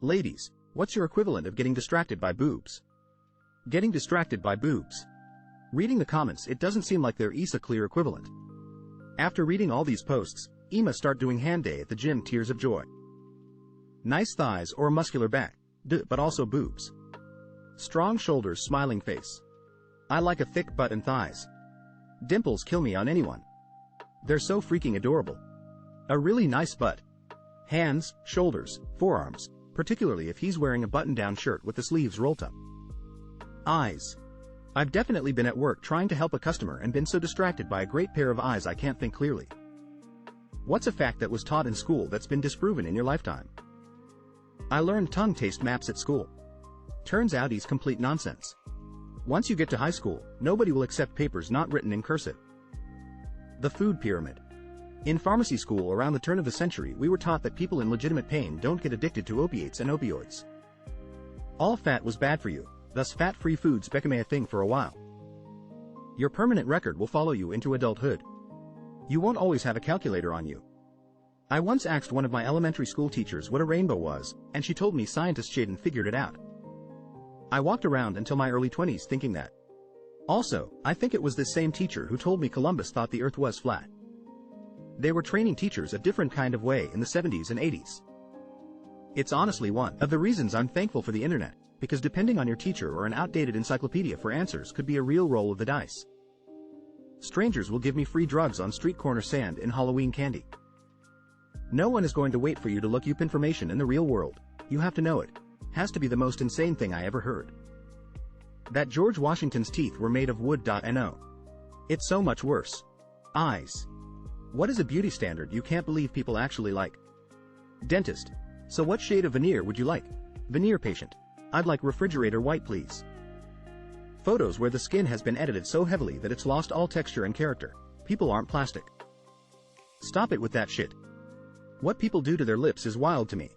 Ladies, what's your equivalent of getting distracted by boobs? Getting distracted by boobs. Reading the comments, it doesn't seem like there is a clear equivalent. After reading all these posts, Emma start doing hand day at the gym, tears of joy. Nice thighs or a muscular back, but also boobs. Strong shoulders, smiling face. I like a thick butt and thighs. Dimples kill me on anyone. They're so freaking adorable. A really nice butt. Hands, shoulders, forearms, particularly if he's wearing a button-down shirt with the sleeves rolled up. Eyes. I've definitely been at work trying to help a customer and been so distracted by a great pair of eyes I can't think clearly. What's a fact that was taught in school that's been disproven in your lifetime? I learned tongue taste maps at school. Turns out it's complete nonsense. Once you get to high school, nobody will accept papers not written in cursive. The food pyramid. In pharmacy school around the turn of the century, we were taught that people in legitimate pain don't get addicted to opiates and opioids. All fat was bad for you, thus fat-free foods became a thing for a while. Your permanent record will follow you into adulthood. You won't always have a calculator on you. I once asked one of my elementary school teachers what a rainbow was, and she told me scientist Shaden figured it out. I walked around until my early 20s thinking that. Also, I think it was this same teacher who told me Columbus thought the earth was flat. They were training teachers a different kind of way in the 70s and 80s. It's honestly one of the reasons I'm thankful for the internet, because depending on your teacher or an outdated encyclopedia for answers could be a real roll of the dice. Strangers will give me free drugs on street corner sand and Halloween candy. No one is going to wait for you to look up information in the real world. You have to know it. Has to be the most insane thing I ever heard. That George Washington's teeth were made of wood. No. It's so much worse. Eyes. What is a beauty standard you can't believe people actually like? Dentist. So what shade of veneer would you like? Veneer patient. I'd like refrigerator white, please. Photos where the skin has been edited so heavily that it's lost all texture and character. People aren't plastic. Stop it with that shit. What people do to their lips is wild to me.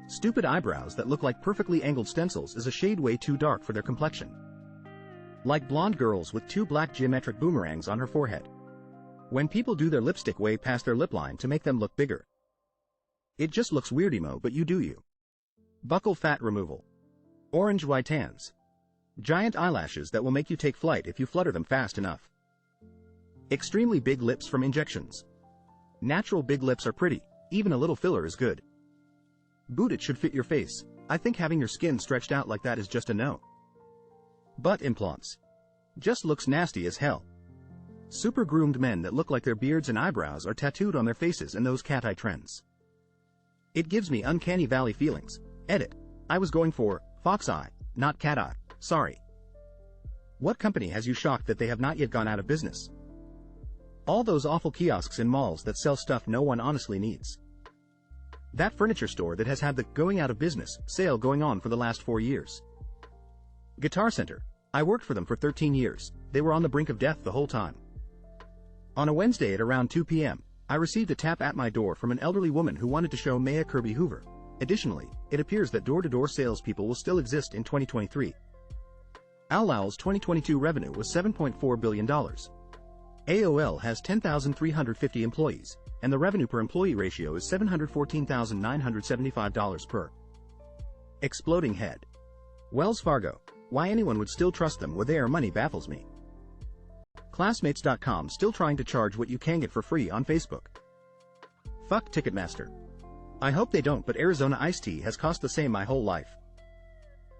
Stupid eyebrows that look like perfectly angled stencils is a shade way too dark for their complexion. Like blonde girls with two black geometric boomerangs on her forehead. When people do their lipstick way past their lip line to make them look bigger. It just looks weird emo, but you do you. Buccal fat removal. Orange whitans. Giant eyelashes that will make you take flight if you flutter them fast enough. Extremely big lips from injections. Natural big lips are pretty, even a little filler is good. It should fit your face. I think having your skin stretched out like that is just a no. Butt implants. Just looks nasty as hell. Super groomed men that look like their beards and eyebrows are tattooed on their faces and those cat eye trends. It gives me uncanny valley feelings. Edit. I was going for fox eye, not cat eye. Sorry. What company has you shocked that they have not yet gone out of business? All those awful kiosks in malls that sell stuff no one honestly needs. That furniture store that has had the going out of business sale going on for the last 4 years. Guitar Center. I worked for them for 13 years. They were on the brink of death the whole time. On a Wednesday at around 2 p.m., I received a tap at my door from an elderly woman who wanted to show Maya Kirby Hoover. Additionally, it appears that door-to-door salespeople will still exist in 2023. Owl's 2022 revenue was $7.4 billion. AOL has 10,350 employees, and the revenue per employee ratio is $714,975 per. Exploding head. Wells Fargo. Why anyone would still trust them with their money baffles me. Classmates.com still trying to charge what you can get for free on Facebook. Fuck Ticketmaster. I hope they don't, but Arizona iced tea has cost the same my whole life.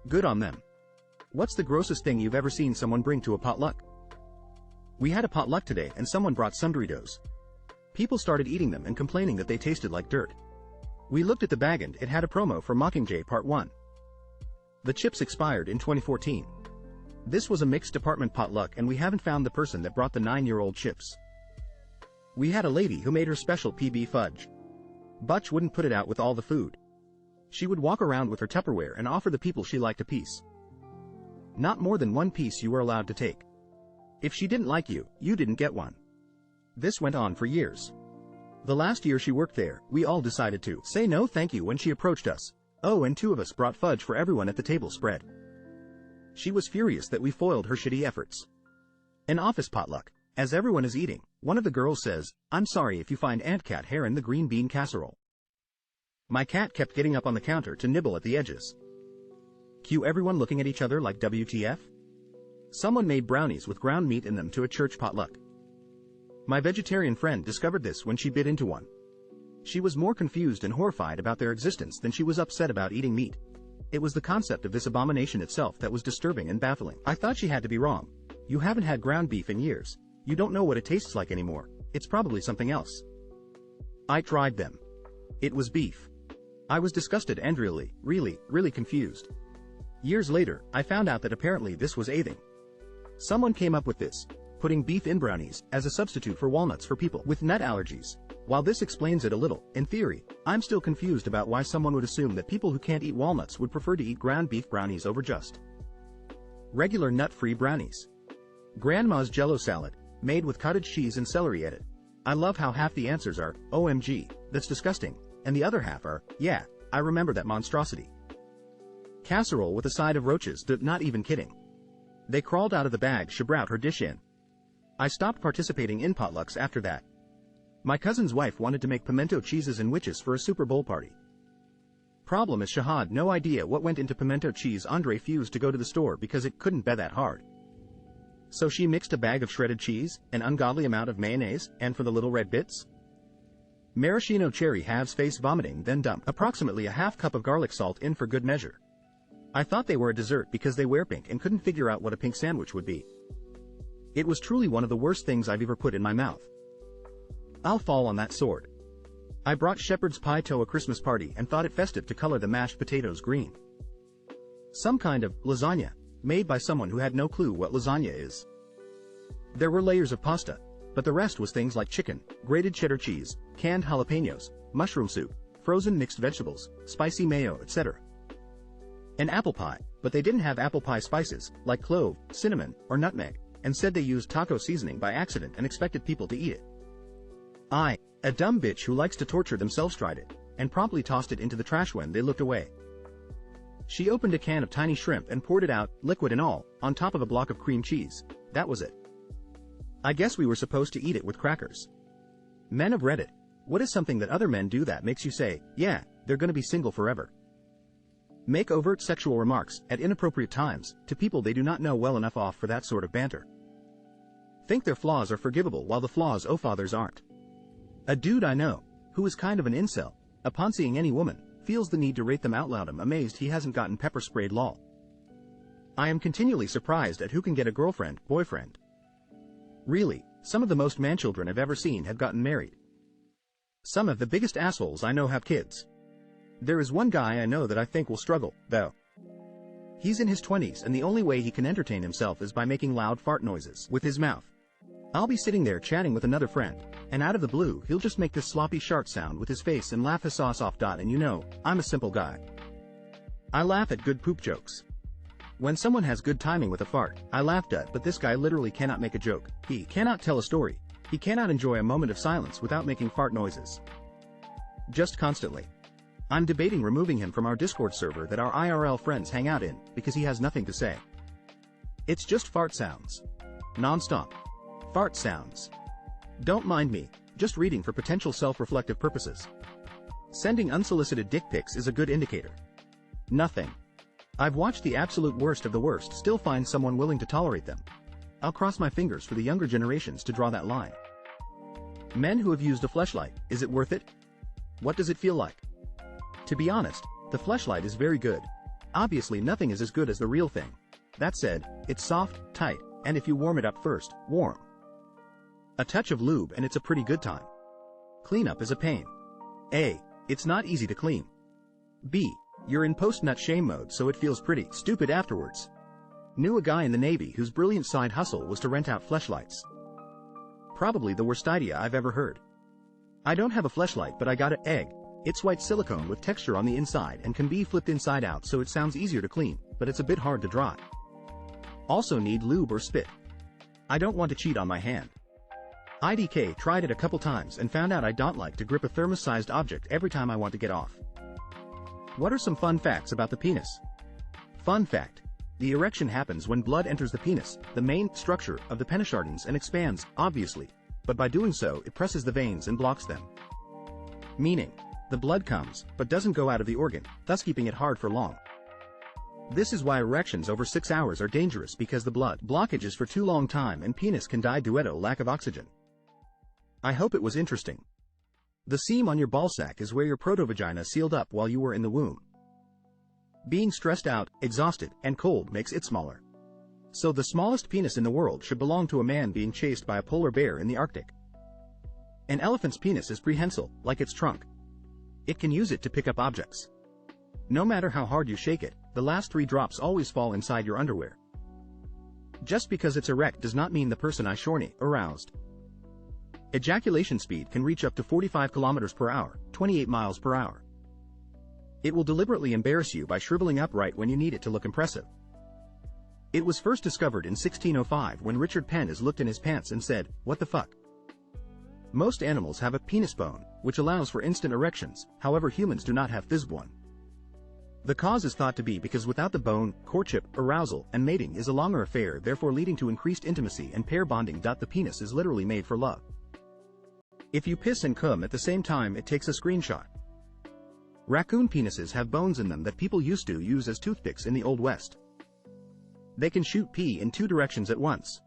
Good on them. What's the grossest thing you've ever seen someone bring to a potluck? We had a potluck today and someone brought some Doritos. People started eating them and complaining that they tasted like dirt. We looked at the bag and it had a promo for Mockingjay Part 1. The chips expired in 2014. This was a mixed department potluck and we haven't found the person that brought the 9-year-old chips. We had a lady who made her special PB fudge. Butch wouldn't put it out with all the food. She would walk around with her Tupperware and offer the people she liked a piece. Not more than one piece you were allowed to take. If she didn't like you, you didn't get one. This went on for years. The last year she worked there, we all decided to say no thank you when she approached us. Oh, and 2 of us brought fudge for everyone at the table spread. She was furious that we foiled her shitty efforts. An office potluck. As everyone is eating, one of the girls says, "I'm sorry if you find ant cat hair in the green bean casserole." My cat kept getting up on the counter to nibble at the edges. Cue everyone looking at each other like WTF? Someone made brownies with ground meat in them to a church potluck. My vegetarian friend discovered this when she bit into one. She was more confused and horrified about their existence than she was upset about eating meat. It was the concept of this abomination itself that was disturbing and baffling. I thought she had to be wrong. You haven't had ground beef in years. You don't know what it tastes like anymore. It's probably something else. I tried them. It was beef. I was disgusted and really confused. Years later, I found out that apparently this was a thing. Someone came up with this, putting beef in brownies as a substitute for walnuts for people with nut allergies. While this explains it a little, in theory, I'm still confused about why someone would assume that people who can't eat walnuts would prefer to eat ground beef brownies over just regular nut-free brownies. Grandma's Jell-O salad, made with cottage cheese and celery edit. I love how half the answers are, OMG, that's disgusting, and the other half are, yeah, I remember that monstrosity. Casserole with a side of roaches, not even kidding. They crawled out of the bag she brought her dish in. I stopped participating in potlucks after that. My cousin's wife wanted to make pimento cheeses and witches for a Super Bowl party. Problem is she had no idea what went into pimento cheese. Andre refused to go to the store because it couldn't be that hard. So she mixed a bag of shredded cheese, an ungodly amount of mayonnaise, and for the little red bits, maraschino cherry halves face vomiting, then dumped approximately a half cup of garlic salt in for good measure. I thought they were a dessert because they were pink and couldn't figure out what a pink sandwich would be. It was truly one of the worst things I've ever put in my mouth. I'll fall on that sword. I brought shepherd's pie to a Christmas party and thought it festive to color the mashed potatoes green. Some kind of lasagna, made by someone who had no clue what lasagna is. There were layers of pasta, but the rest was things like chicken, grated cheddar cheese, canned jalapenos, mushroom soup, frozen mixed vegetables, spicy mayo, etc. An apple pie, but they didn't have apple pie spices, like clove, cinnamon, or nutmeg, and said they used taco seasoning by accident and expected people to eat it. I, a dumb bitch who likes to torture themselves, tried it, and promptly tossed it into the trash when they looked away. She opened a can of tiny shrimp and poured it out, liquid and all, on top of a block of cream cheese. That was it. I guess we were supposed to eat it with crackers. Men of Reddit, what is something that other men do that makes you say, yeah, they're gonna be single forever? Make overt sexual remarks, at inappropriate times, to people they do not know well enough off for that sort of banter. Think their flaws are forgivable while the flaws of others aren't. A dude I know, who is kind of an incel, upon seeing any woman, feels the need to rate them out loud. I'm amazed he hasn't gotten pepper sprayed. Lol. I am continually surprised at who can get a girlfriend, boyfriend. Really, some of the most man-children I've ever seen have gotten married. Some of the biggest assholes I know have kids. There is one guy I know that I think will struggle, though. He's in his 20s and the only way he can entertain himself is by making loud fart noises with his mouth. I'll be sitting there chatting with another friend, and out of the blue he'll just make this sloppy shark sound with his face and laugh his sauce off. And you know, I'm a simple guy. I laugh at good poop jokes. When someone has good timing with a fart, I laughed at, but this guy literally cannot make a joke. He cannot tell a story. He cannot enjoy a moment of silence without making fart noises. Just constantly. I'm debating removing him from our Discord server that our IRL friends hang out in, because he has nothing to say. It's just fart sounds. Non-stop. Fart sounds. Don't mind me, just reading for potential self-reflective purposes. Sending unsolicited dick pics is a good indicator. Nothing. I've watched the absolute worst of the worst still find someone willing to tolerate them. I'll cross my fingers for the younger generations to draw that line. Men who have used a fleshlight, is it worth it? What does it feel like? To be honest, the fleshlight is very good. Obviously nothing is as good as the real thing. That said, it's soft, tight, and if you warm it up first, warm. A touch of lube and it's a pretty good time. Cleanup is a pain. A. It's not easy to clean. B. You're in post-nut shame mode so it feels pretty stupid afterwards. Knew a guy in the Navy whose brilliant side hustle was to rent out fleshlights. Probably the worst idea I've ever heard. I don't have a fleshlight but I got an egg. It's white silicone with texture on the inside and can be flipped inside out so it sounds easier to clean, but it's a bit hard to dry. Also need lube or spit. I don't want to cheat on my hand. IDK tried it a couple times and found out I don't like to grip a thermos-sized object every time I want to get off. What are some fun facts about the penis? Fun fact. The erection happens when blood enters the penis, the main structure of the penis shortens and expands, obviously, but by doing so it presses the veins and blocks them. Meaning, the blood comes, but doesn't go out of the organ, thus keeping it hard for long. This is why erections over 6 hours are dangerous, because the blood blockages for too long time and penis can die due to lack of oxygen. I hope it was interesting. The seam on your ballsack is where your protovagina sealed up while you were in the womb. Being stressed out, exhausted, and cold makes it smaller. So the smallest penis in the world should belong to a man being chased by a polar bear in the Arctic. An elephant's penis is prehensile, like its trunk. It can use it to pick up objects. No matter how hard you shake it, the last 3 drops always fall inside your underwear. Just because it's erect does not mean the person is horny, aroused. Ejaculation speed can reach up to 45 kilometers per hour, 28 miles per hour. It will deliberately embarrass you by shriveling up right when you need it to look impressive. It was first discovered in 1605 when Richard Penn looked in his pants and said, "What the fuck?" Most animals have a penis bone, which allows for instant erections, however humans do not have this one. The cause is thought to be because without the bone, courtship, arousal, and mating is a longer affair, therefore leading to increased intimacy and pair bonding. The penis is literally made for love. If you piss and cum at the same time, it takes a screenshot. Raccoon penises have bones in them that people used to use as toothpicks in the Old West. They can shoot pee in 2 directions at once.